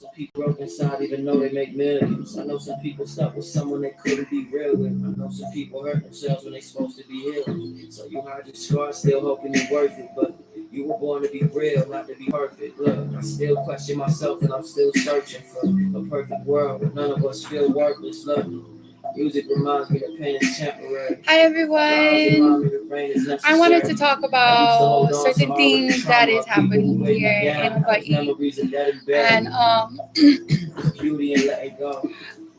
Some people broke inside even though they make millions. I know some people stuck with someone they couldn't be real with. I know some people hurt themselves when they supposed to be healed. So you hide your scars still hoping you're worth it. But you were born to be real, not to be perfect. Look, I still question myself and I'm still searching for a perfect world where none of us feel worthless. Look, music reminds me that pain is temporary. Hi everyone. I wanted to talk about certain things that is happening here in Hawaii, and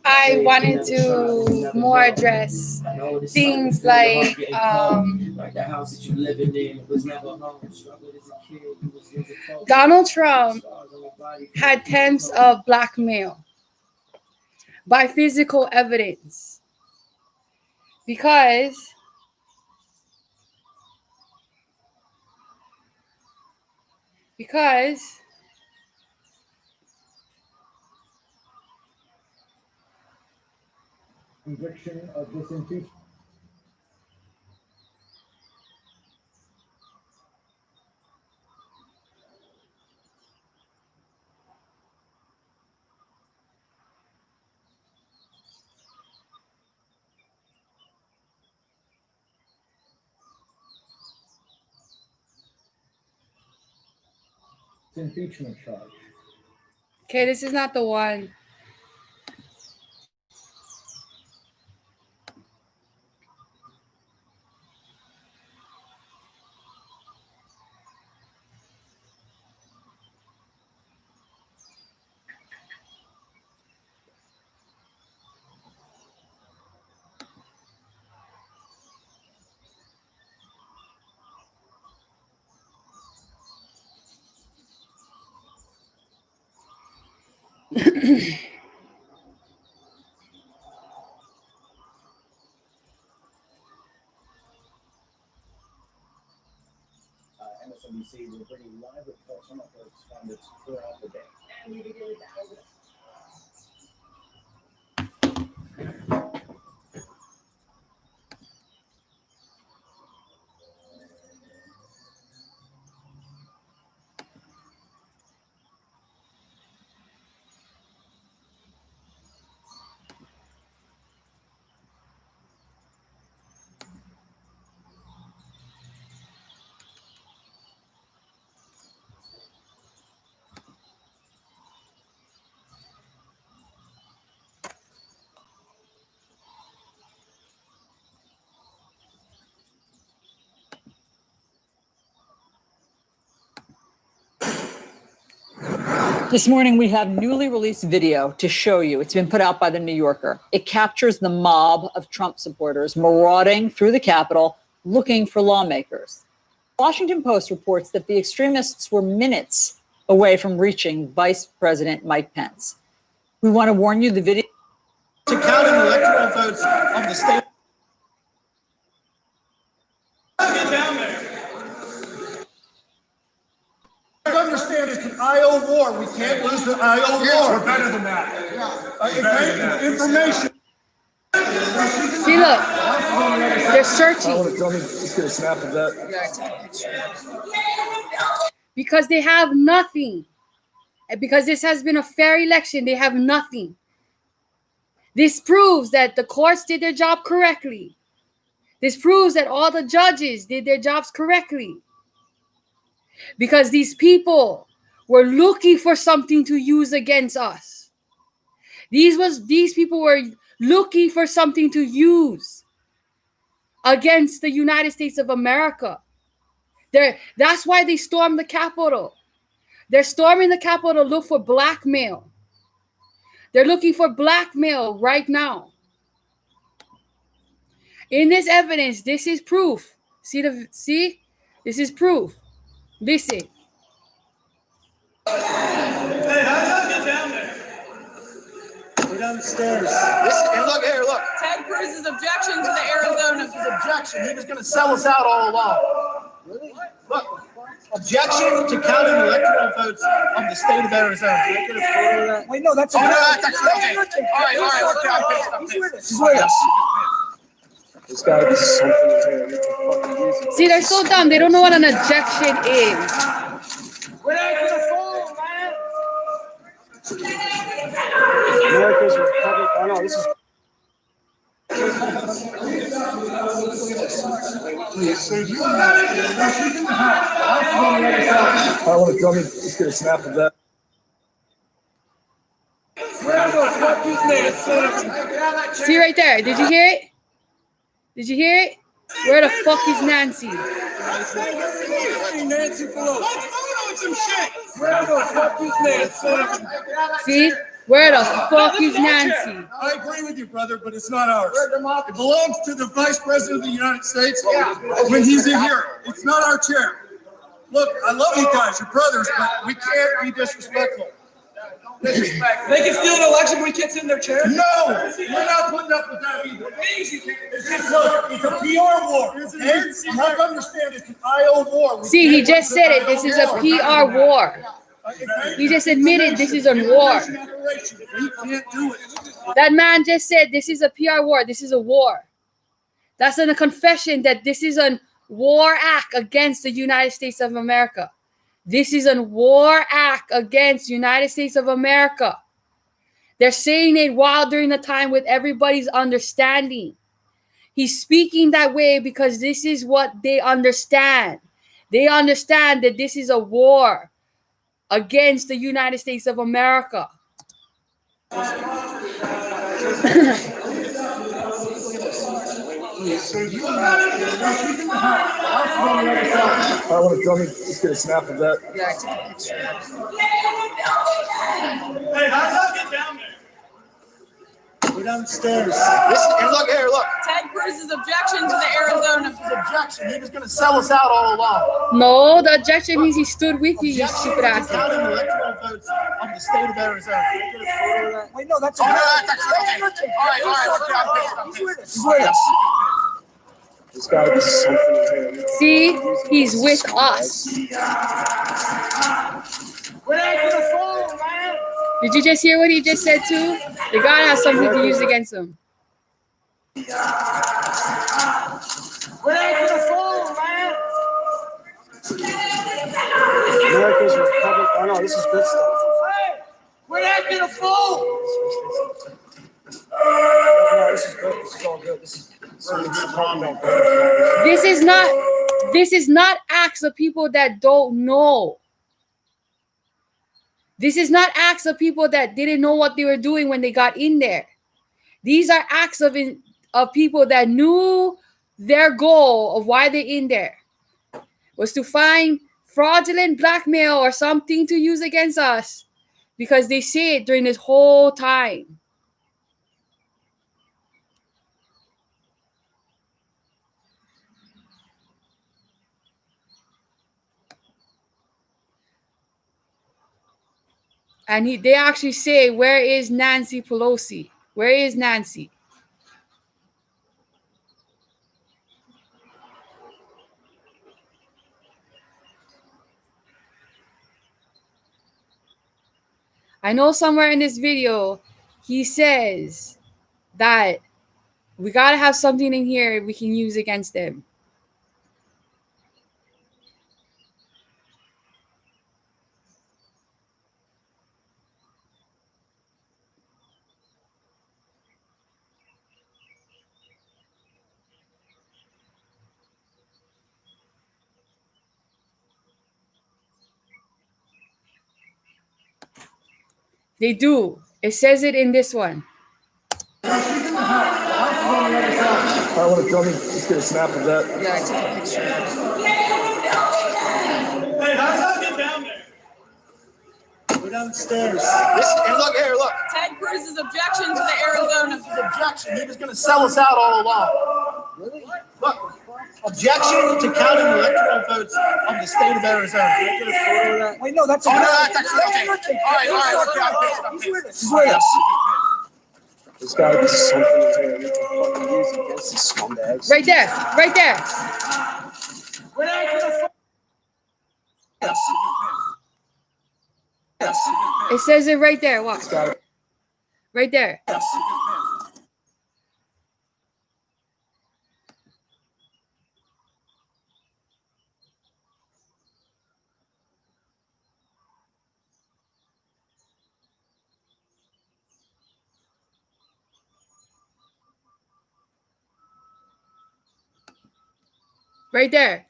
I wanted to more address things like Donald Trump had attempts of blackmail by physical evidence because conviction of this impeachment. Impeachment charge. Okay, this is not the one. MSNBC will bring you live reports from our correspondents throughout the day. This morning, we have newly released video to show you. It's been put out by The New Yorker. It captures the mob of Trump supporters marauding through the Capitol looking for lawmakers. Washington Post reports that the extremists were minutes away from reaching Vice President Mike Pence. We want to warn you the video. To counting electoral votes of the state. Get down there. Understand it's an IO war. We can't lose the IO war. We're better than that. Yeah. Information. See, look, they're searching Just get a snap of that. because they have nothing. And because this has been a fair election, they have nothing. This proves that the courts did their job correctly. This proves that all the judges did their jobs correctly. Because these people were looking for something to use against us. These people were looking for something to use against the United States of America. That's why they stormed the Capitol. They're storming the Capitol to look for blackmail. They're looking for blackmail right now. In this evidence, this is proof. See? This is proof. Listen. Hey, how did I get down there? We're down the stairs. And look here, look. Ted Cruz's objection to the Arizona. His objection. He was going to sell us out all along. Really? Look. Objection to counting electoral votes of the state of Arizona. Can I get a photo of that? Wait, no, that's Oh, no, that's actually okay. All right. He's with us. There's got to be something in here. We can fucking use it. See, they're so dumb. They don't know what an objection is. We're not going to fall, man. America's a republic. I know this is. I want to tell me. Let's get a snap of that. See right there. Did you hear it? Did you hear it? Where the fuck is Nancy? Nancy Pelosi. Where the fuck is Nancy? See? Where the fuck is Nancy? I agree with you, brother, but it's not ours. It belongs to the Vice President of the United States when he's in here. It's not our chair. Look, I love you guys, you're brothers, but we can't be disrespectful. They can steal an election when we can't sit in their chair? No, we're not putting up with that either. Look, it's a PR war. Okay? You have to understand it's an IO war. See, he just said it. This is a PR war. He just admitted this is a war. We can't do it. That man just said this is a PR war. This is a war. That's a confession that this is a war act against the United States of America. This is a war act against the United States of America. They're saying it while during the time with everybody's understanding. He's speaking that way because this is what they understand. They understand that this is a war against the United States of America. I want to tell me. Let's get a snap of that. Yeah, I took a picture. Hey, how's that get down there? We're downstairs. Look here, look. Ted Cruz's objection to the Arizona. His objection. He was going to sell us out all along. No, the objection means he stood with you, you stupid ass. Counting electoral votes of the state of Arizona. Wait, no, that's Oh, no, that's actually okay. All right. He's with us. He's with us. There's got to be something here. See, he's with us. We're not going to fall, man. Did you just hear what he just said too? The guy has something to use against him. We're not going to fall, man. America's a republic. I know this is good stuff. We're not going to fall. No, this is good. This is all good. This This is not acts of people that don't know. This is not acts of people that didn't know what they were doing when they got in there. These are acts of people that knew their goal of why they're in there was to find fraudulent blackmail or something to use against us because they say it during this whole time. And they actually say, where is Nancy Pelosi? Where is Nancy? I know somewhere in this video, he says that we got to have something in here we can use against them. They do. It says it in this one. I want to tell me. Let's get a snap of that. Yeah, I took a picture. Hey, how's that get down there? We're downstairs. Look here, look. Ted Cruz's objection to the Arizona. His objection. He was going to sell us out all along. Really? Look, objection to counting electoral votes of the state of Arizona. Wait, no, that's Oh, no, that's actually okay. All right. He's with us. He's with us. There's got to be something here we can fucking use against these scumbags. Right there. Right there. We're not going to Yes. Yes. It says it right there. Watch. Right there. Yes. Right there.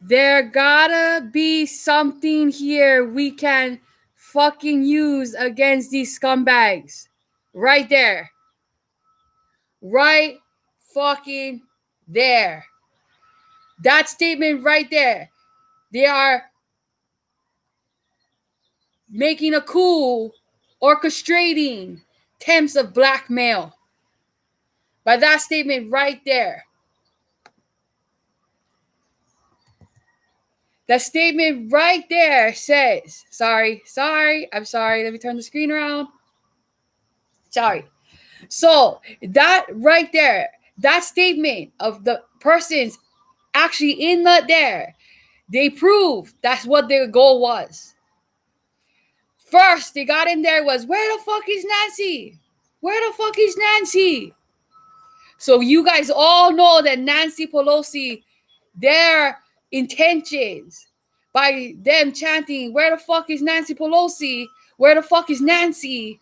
There gotta be something here we can fucking use against these scumbags. Right there. Right fucking there. That statement right there. They are making a coup, orchestrating attempts of blackmail. By that statement right there. That statement right there says, I'm sorry, let me turn the screen around. Sorry. So that right there, that statement of the persons actually in there, they proved that's what their goal was. First, they got in there was, where the fuck is Nancy? Where the fuck is Nancy? So you guys all know that Nancy Pelosi, their intentions by them chanting, where the fuck is Nancy Pelosi? Where the fuck is Nancy?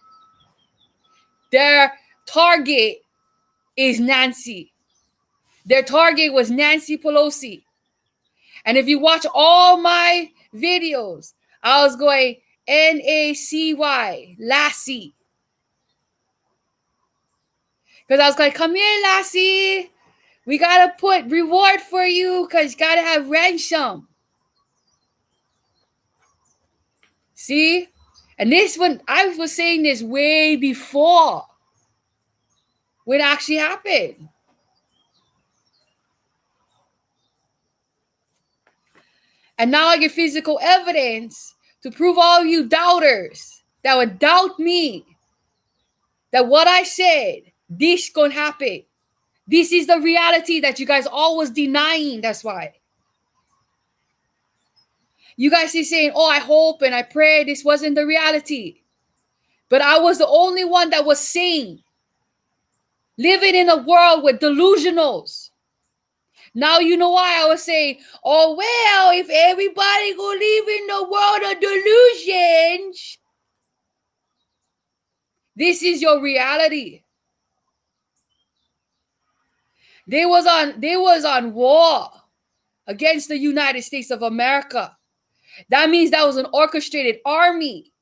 Their target is Nancy. Their target was Nancy Pelosi. And if you watch all my videos, I was going Nacy, Lassie. Because I was like, come here, Lassie. We got to put reward for you because you got to have ransom. See? And this one, I was saying this way before when it actually happened. And now I get physical evidence to prove all you doubters that would doubt me that what I said, this gonna happen. This is the reality that you guys always denying. That's why. You guys are saying, oh, I hope and I pray this wasn't the reality. But I was the only one that was sane. Living in a world with delusionals. Now you know why I was saying, oh, well, if everybody go live in the world of delusions, this is your reality. They was on war against the United States of America. That means that was an orchestrated army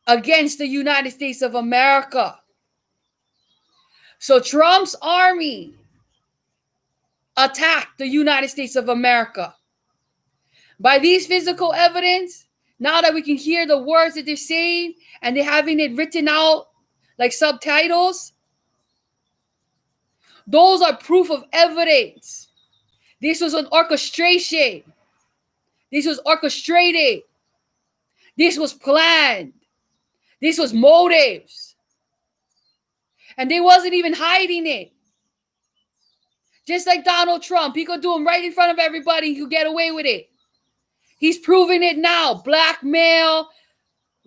against the United States of America. So Trump's army attacked the United States of America. By these physical evidence, now that we can hear the words that they're saying and they're having it written out like subtitles, those are proof of evidence. This was an orchestration. This was orchestrated. This was planned. This was motives. And they wasn't even hiding it. Just like Donald Trump, he could do them right in front of everybody. He could get away with it. He's proving it now. Blackmail,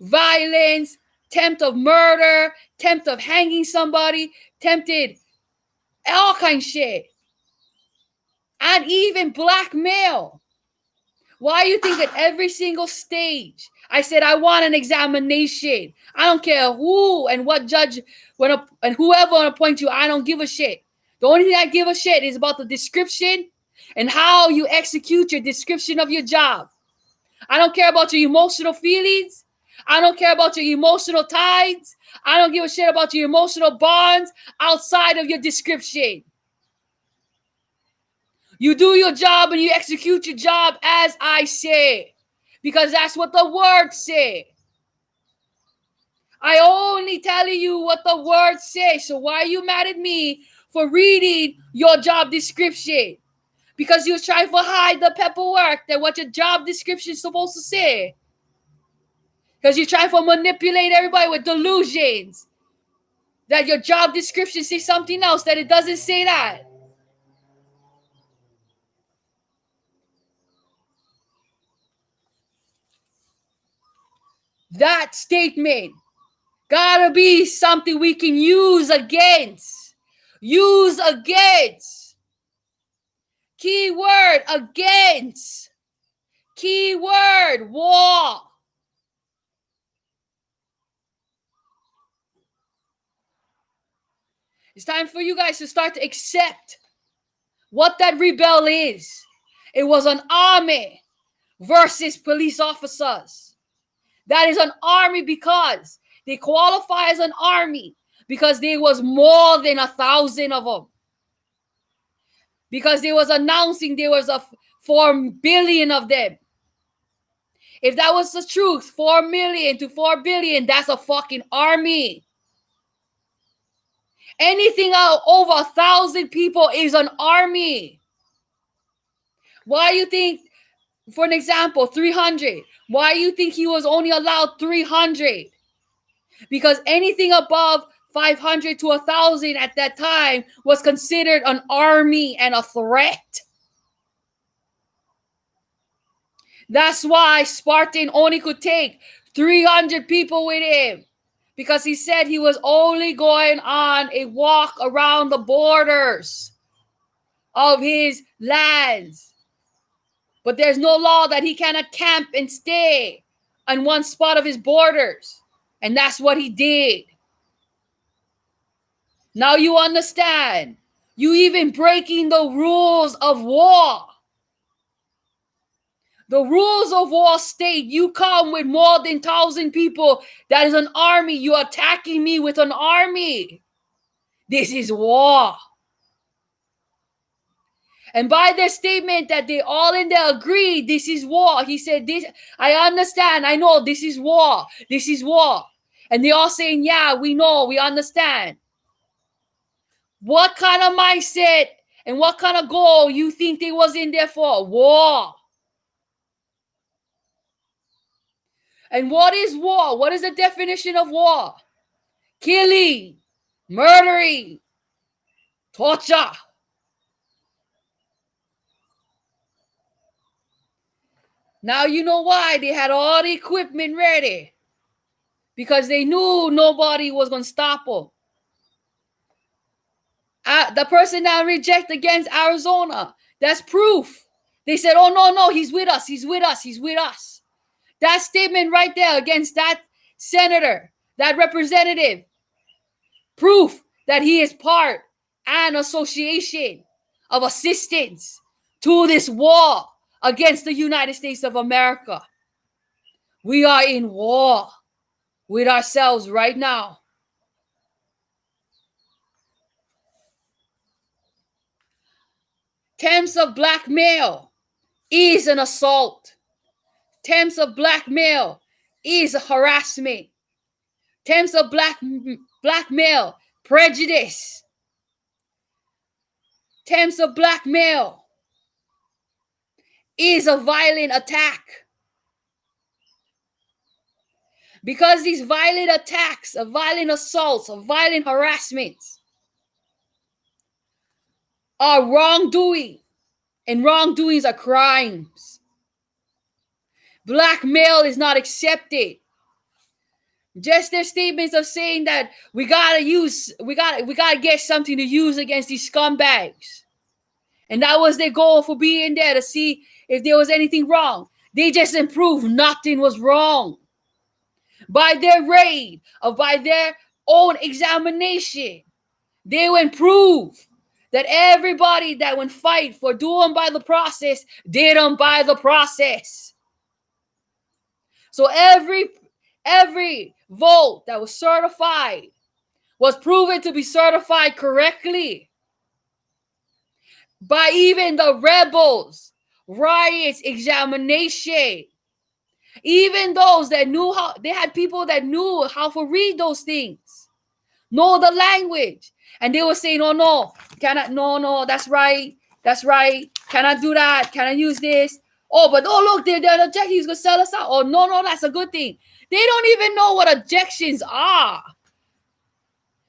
violence, attempt of murder, attempt of hanging somebody, tempted all kinds of shit. And even blackmail. Why do you think at every single stage, I said I want an examination. I don't care who and what judge and whoever want to appoint you. I don't give a shit. The only thing I give a shit is about the description and how you execute your description of your job. I don't care about your emotional feelings. I don't care about your emotional ties. I don't give a shit about your emotional bonds outside of your description. You do your job and you execute your job as I say, because that's what the word say. I only tell you what the word says. So why are you mad at me for reading your job description? Because you're trying to hide the paperwork that what your job description is supposed to say. Because you're trying to manipulate everybody with delusions that your job description says something else, that it doesn't say that. That statement gotta be something we can use against. Use against. Keyword against. Keyword war. It's time for you guys to start to accept what that rebel is. It was an army versus police officers. That is an army because they qualify as an army because there was more than 1,000 of them. Because they was announcing there was 4 billion of them. If that was the truth, 4 million to 4 billion, that's a fucking army. Anything over 1,000 people is an army. Why you think, for an example, 300? Why you think he was only allowed 300? Because anything above 500 to 1,000 at that time was considered an army and a threat. That's why Spartan only could take 300 people with him. Because he said he was only going on a walk around the borders of his lands. But there's no law that he cannot camp and stay on one spot of his borders. And that's what he did. Now you understand. You even breaking the rules of war. The rules of war state you come with more than 1,000 people. That is an army. You're attacking me with an army. This is war. And by their statement that they all in there agreed, this is war. He said, "This, I understand. I know this is war. This is war." And they all saying, "Yeah, we know. We understand." What kind of mindset and what kind of goal you think they was in there for? War. And what is war? What is the definition of war? Killing, murdering, torture. Now you know why they had all the equipment ready. Because they knew nobody was going to stop them. The person that rejected against Arizona, that's proof. They said, "Oh, no, he's with us. He's with us. He's with us." That statement right there against that senator, that representative, proof that he is part and association of assistance to this war against the United States of America. We are in war with ourselves right now. Attempts of blackmail is an assault. Attempts of blackmail is a harassment. Attempts of blackmail, prejudice. Attempts of blackmail is a violent attack. Because these violent attacks, violent assaults, violent harassments are wrongdoing, and wrongdoings are crimes. Blackmail is not accepted. Just their statements of saying that we gotta get something to use against these scumbags. And that was their goal for being there, to see if there was anything wrong. They just improved nothing was wrong. By their raid, or by their own examination, they will prove that everybody that would fight for doing by the process, did them by the process. So every vote that was certified was proven to be certified correctly by even the rebels, riots, examination. Even those that knew how, they had people that knew how to read those things, know the language. And they were saying, "Oh, no, no, that's right. Can I do that? Can I use this? Oh, but look, they're objecting. He's going to sell us out. Oh, no, that's a good thing." They don't even know what objections are.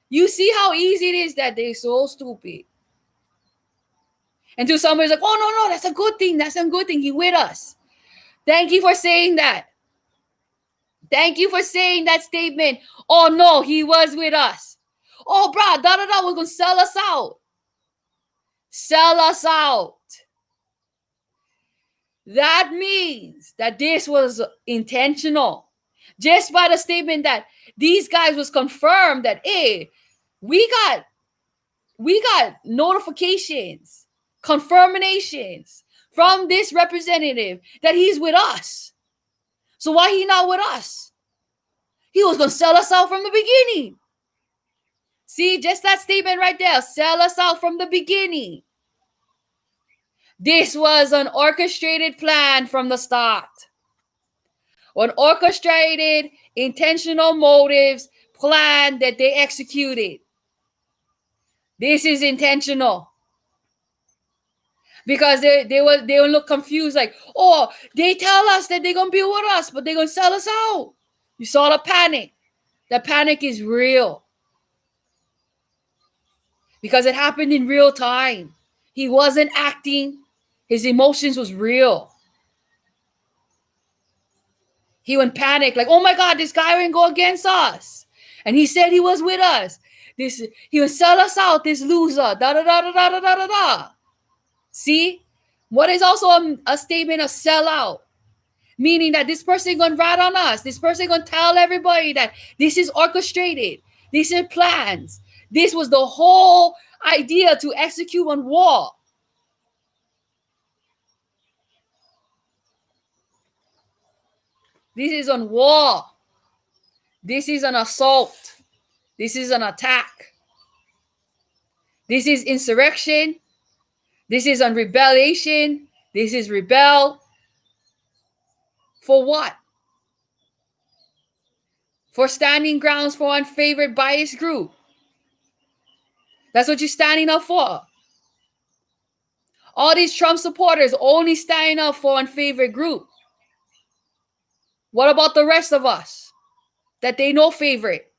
You see how easy it is that they're so stupid. Until somebody's like, "Oh, no, that's a good thing. That's a good thing. He's with us." Thank you for saying that. Thank you for saying that statement. "Oh, no, he was with us." Oh, bro, was going to sell us out. Sell us out. That means that this was intentional. Just by the statement that these guys was confirmed that, hey, we got notifications confirmations from this representative that he's with us. So why he not with us? He was going to sell us out from the beginning. See, just that statement right there, sell us out from the beginning. This was an orchestrated plan from the start. An orchestrated, intentional motives plan that they executed. This is intentional. Because they will look confused like, oh, they tell us that they're going to be with us, but they're going to sell us out. You saw the panic. The panic is real. Because it happened in real time. He wasn't acting. His emotions was real. He went panic like, oh my God, this guy will go against us. And he said he was with us. He will sell us out, this loser. Da da da da da da da da. See? What is also a statement of sell out? Meaning that this person going to rat on us. This person going to tell everybody that this is orchestrated. These are plans. This was the whole idea to execute on war. This is on war. This is an assault. This is an attack. This is insurrection. This is on rebellion. This is rebel. For what? For standing grounds for unfavored biased group. That's what you're standing up for. All these Trump supporters only standing up for unfavored group. What about the rest of us that they no favorite?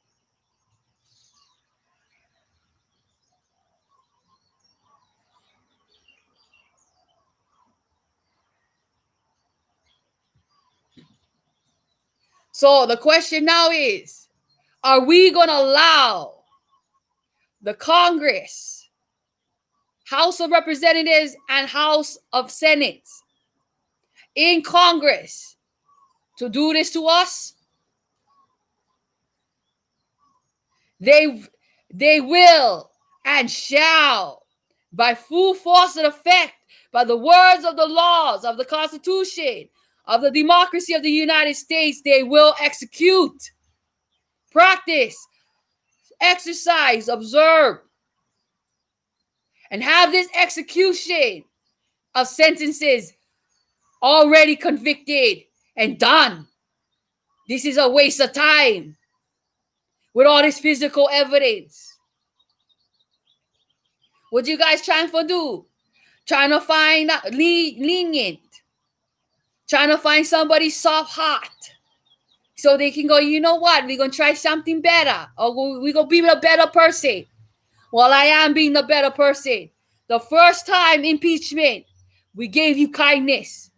So the question now is, are we going to allow the Congress, House of Representatives and House of Senate in Congress to do this to us? They will and shall, by full force and effect, by the words of the laws of the Constitution of the democracy of the United States, they will execute, practice, exercise, observe, and have this execution of sentences already convicted and done. This is a waste of time with all this physical evidence. What you guys trying to do? Trying to find lenient. Trying to find somebody soft hot. So they can go, you know what? We're going to try something better. Or we're going to be a better person. Well, I am being the better person. The first time impeachment, we gave you kindness.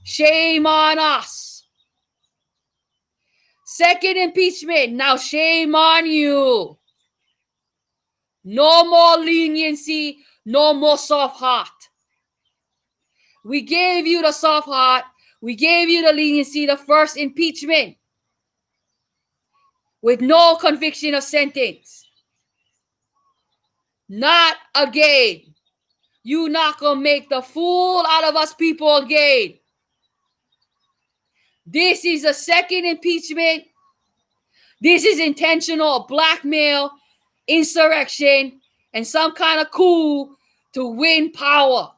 Shame on us. Second impeachment, now shame on you. No more leniency, no more soft heart. We gave you the soft heart. We gave you the leniency, the first impeachment, with no conviction of sentence. Not again. You not gonna make the fool out of us people again. This is a second impeachment. This is intentional blackmail, insurrection, and some kind of coup to win power.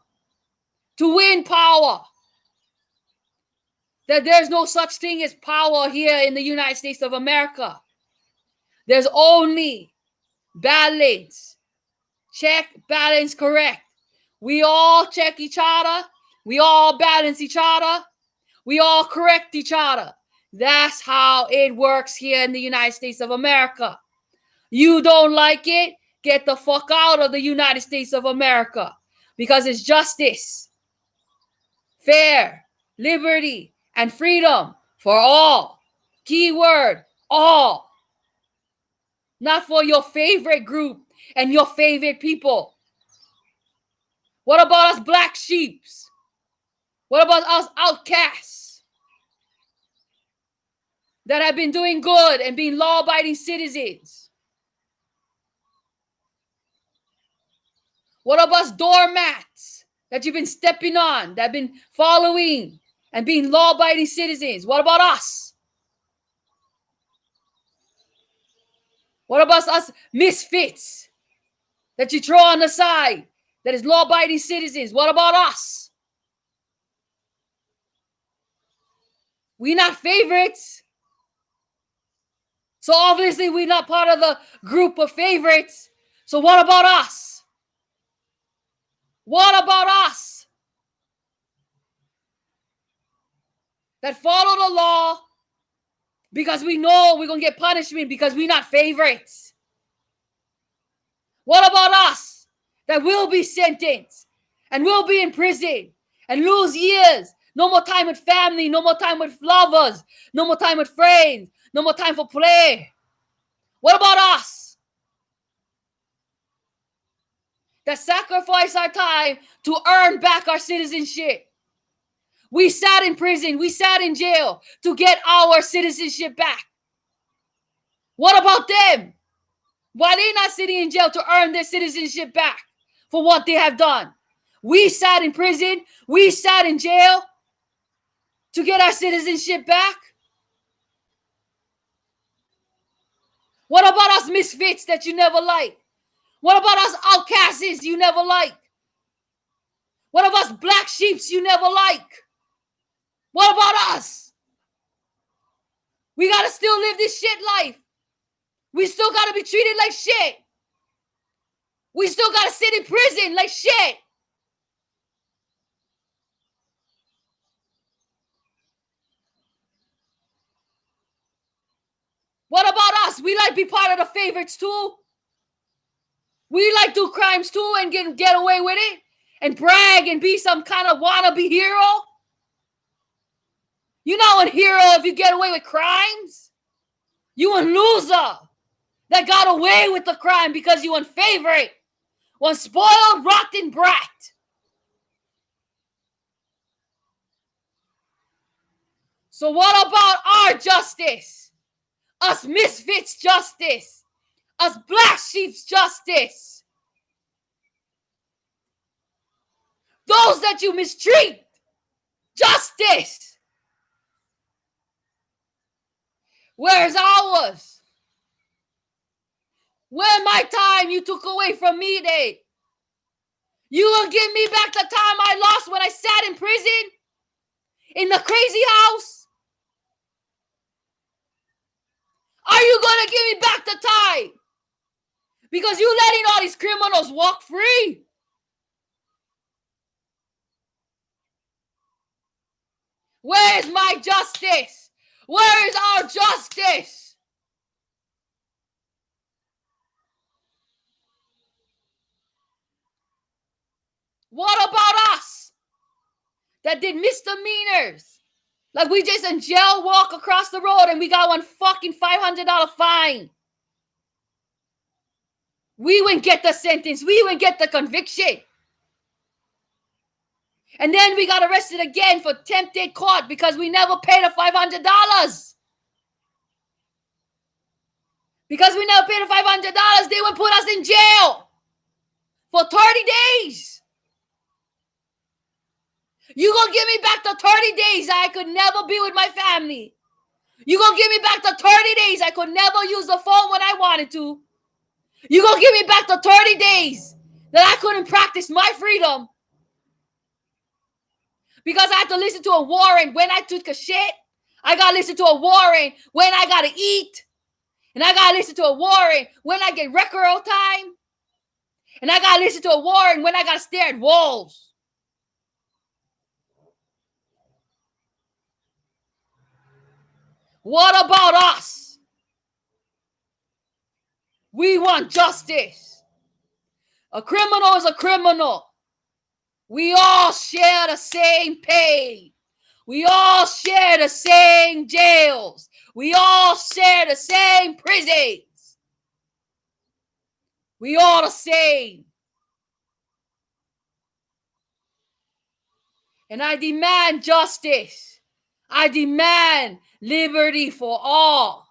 To win power. That there's no such thing as power here in the United States of America. There's only balance. Check, balance, correct. We all check each other. We all balance each other. We all correct each other. That's how it works here in the United States of America. You don't like it? Get the fuck out of the United States of America. Because it's justice, fair, liberty, and freedom for all. Keyword, all. Not for your favorite group and your favorite people. What about us black sheeps? What about us outcasts that have been doing good and being law-abiding citizens? What about us doormats that you've been stepping on, that have been following and being law-abiding citizens? What about us? What about us misfits that you throw on the side that is law-abiding citizens? What about us? We're not favorites. So obviously we're not part of the group of favorites. So what about us? What about us? That follow the law because we know we're going to get punishment because we're not favorites. What about us that will be sentenced and will be in prison and lose years? No more time with family, no more time with lovers, no more time with friends, no more time for play. What about us that sacrifice our time to earn back our citizenship? We sat in prison, we sat in jail to get our citizenship back. What about them? Why they not sitting in jail to earn their citizenship back for what they have done? We sat in prison, we sat in jail to get our citizenship back. What about us misfits that you never liked? What about us outcasts you never liked? What about us black sheeps you never liked? What about us? We gotta still live this shit life. We still gotta be treated like shit. We still gotta sit in prison like shit. What about us? We like be part of the favorites too. We like do crimes too and get away with it and brag and be some kind of wannabe hero. You're not a hero if you get away with crimes. You a loser that got away with the crime because you a favorite. One spoiled, rotten brat. So what about our justice? Us misfits justice. Us black sheep's justice. Those that you mistreat. Justice. Where's ours? Where my time you took away from me, Dave? You will give me back the time I lost when I sat in prison? In the crazy house? Are you going to give me back the time? Because you letting all these criminals walk free. Where is my justice? Where is our justice? What about us that did misdemeanors? Like we just in jail walk across the road and we got one fucking $500 fine. We wouldn't get the sentence. We wouldn't get the conviction. And then we got arrested again for attempted court because we never paid the $500. Because we never paid the $500, they would put us in jail for 30 days. You gonna give me back the 30 days I could never be with my family. You gonna give me back the 30 days I could never use the phone when I wanted to. You gonna give me back the 30 days that I couldn't practice my freedom because I had to listen to a warrant when I took a shit. I gotta listen to a warrant when I gotta eat. And I gotta listen to a warrant when I get record time. And I gotta listen to a warrant when I gotta stare at walls. What about us? We want justice. A criminal is a criminal. We all share the same pain. We all share the same jails. We all share the same prisons. We all the same. And I demand justice. I demand liberty for all.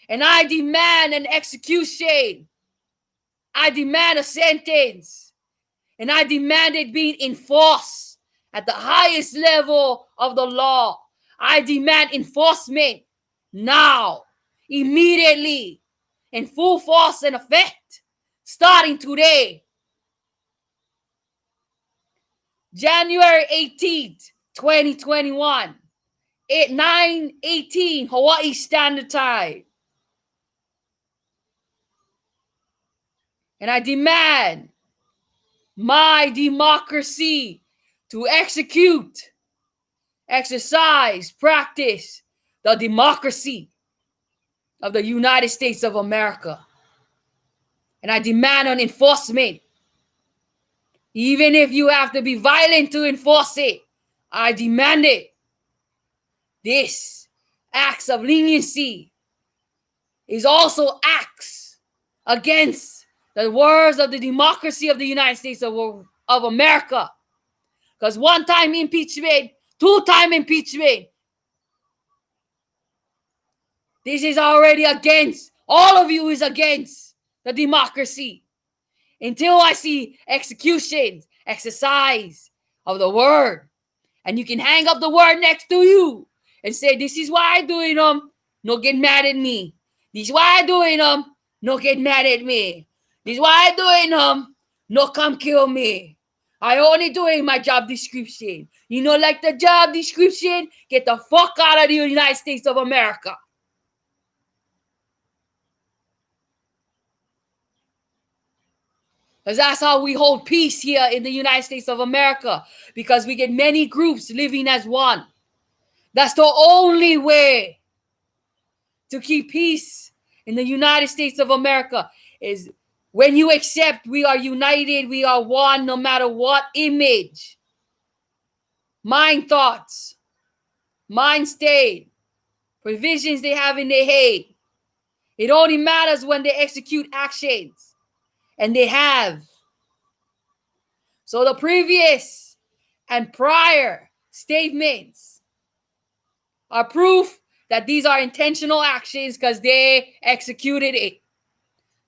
And I demand an execution. I demand a sentence. And I demand it being enforced at the highest level of the law. I demand enforcement now, immediately, in full force and effect, starting today. January 18th, 2021, at 9:18 Hawaii Standard Time. And I demand my democracy to exercise, practice the democracy of the United States of America. And I demand an enforcement. Even if you have to be violent to enforce it, I demand it. This acts of leniency is also acts against the words of the democracy of the United States of America. Because one-time impeachment, two-time impeachment, this is already against, all of you is against the democracy. Until I see executions, exercise of the word, and you can hang up the word next to you and say, this is why I doing them, no get mad at me. This is why I doing them, no get mad at me. This is why I doing them, no come kill me. I only doing my job description. You know, like the job description, get the fuck out of the United States of America. Because that's how we hold peace here in the United States of America. Because we get many groups living as one. That's the only way to keep peace in the United States of America, is when you accept we are united, we are one, no matter what image, mind thoughts, mind state, provisions they have in their head. It only matters when they execute actions. And they have. So the previous and prior statements are proof that these are intentional actions because they executed it.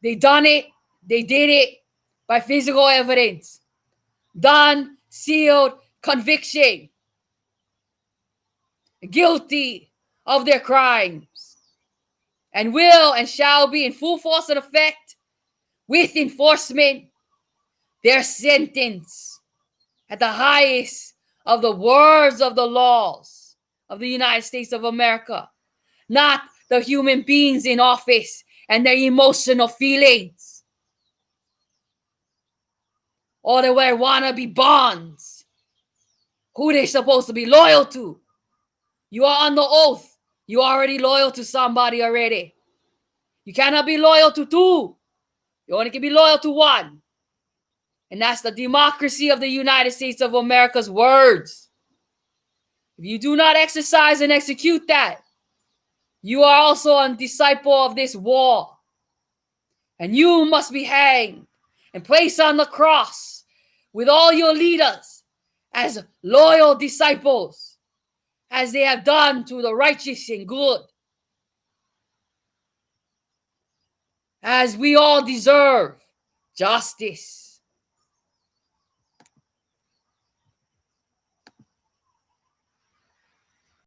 They done it. They did it by physical evidence. Done, sealed, conviction. Guilty of their crimes. And will and shall be in full force and effect with enforcement, their sentence at the highest of the words of the laws of the United States of America, not the human beings in office and their emotional feelings, or they wear wannabe bonds, who they're supposed to be loyal to. You are on the oath. You are already loyal to somebody already. You cannot be loyal to two. You only can be loyal to one. And that's the democracy of the United States of America's words. If you do not exercise and execute that, you are also a disciple of this war. And you must be hanged and placed on the cross with all your leaders as loyal disciples, as they have done to the righteous and good. As we all deserve justice.